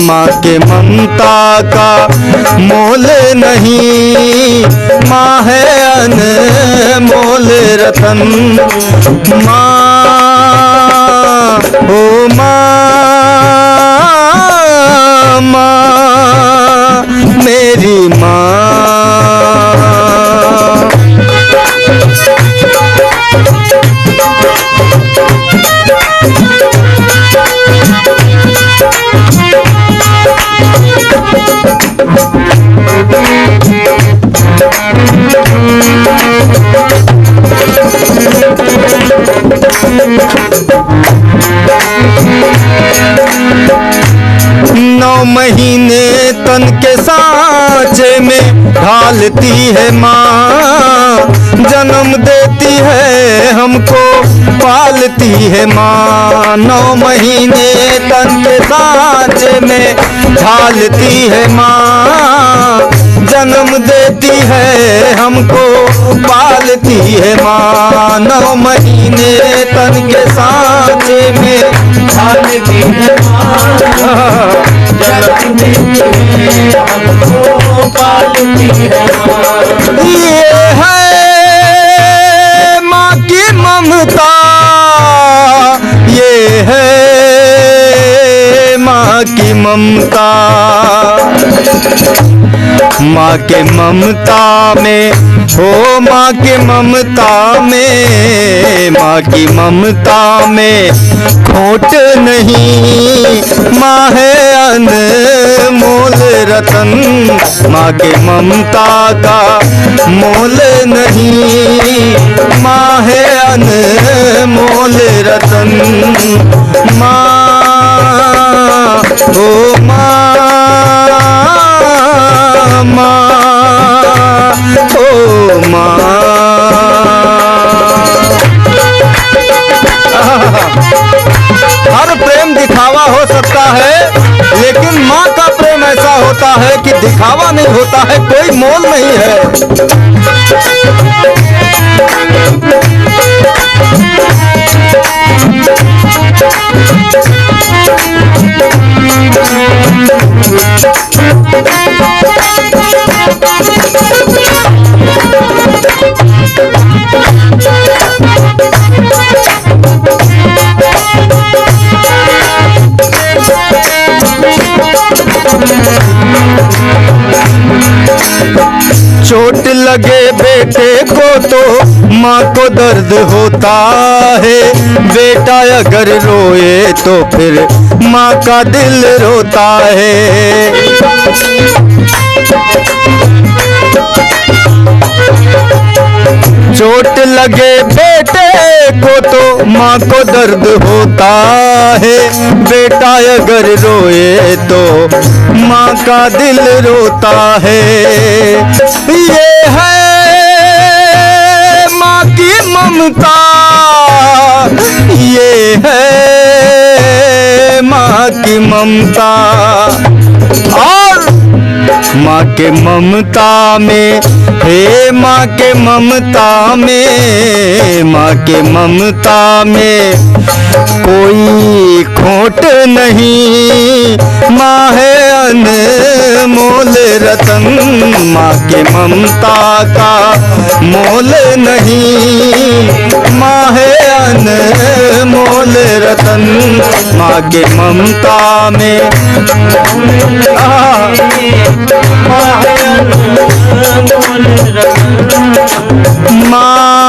माँ के ममता का मोल नहीं, माँ है अनमोल रतन। माँ ओ माँ, माँ मेरी माँ। नौ महीने तन के सांचे में ढालती है माँ, जन्म देती है हमको पालती है माँ। 9 महीने तन के सांचे में ढालती है माँ, जन्म देती है हमको पालती है माँ। 9 महीने तन के सांचे में ढालती है माँ, जन्म देती है हमको पालती है माँ। ये है माँ की ममता, ये है माँ की ममता। माँ के ममता में हो, माँ के ममता में, माँ की ममता में खोट नहीं, माँ है अनमोल रतन। माँ के ममता का मोल नहीं, माँ है अनमोल रतन। माँ ओ माँ, माँ ओ माँ। हर प्रेम दिखावा हो सकता है, लेकिन माँ का प्रेम ऐसा होता है कि दिखावा नहीं होता है, कोई मोल नहीं है। चोट लगे बेटे को तो माँ को दर्द होता है, बेटा अगर रोए तो फिर माँ का दिल रोता है। चोट लगे बेटे को तो माँ को दर्द होता है, बेटा अगर रोए तो माँ का दिल रोता है। ये है माँ की ममता, ये है माँ की ममता। और माँ के ममता में, हे माँ के ममता में, माँ के ममता में कोई खोट नहीं, माँ है अनमोल रतन। माँ के ममता का मोल नहीं, माँ है अनमोल रतन। माँ के ममता में माँ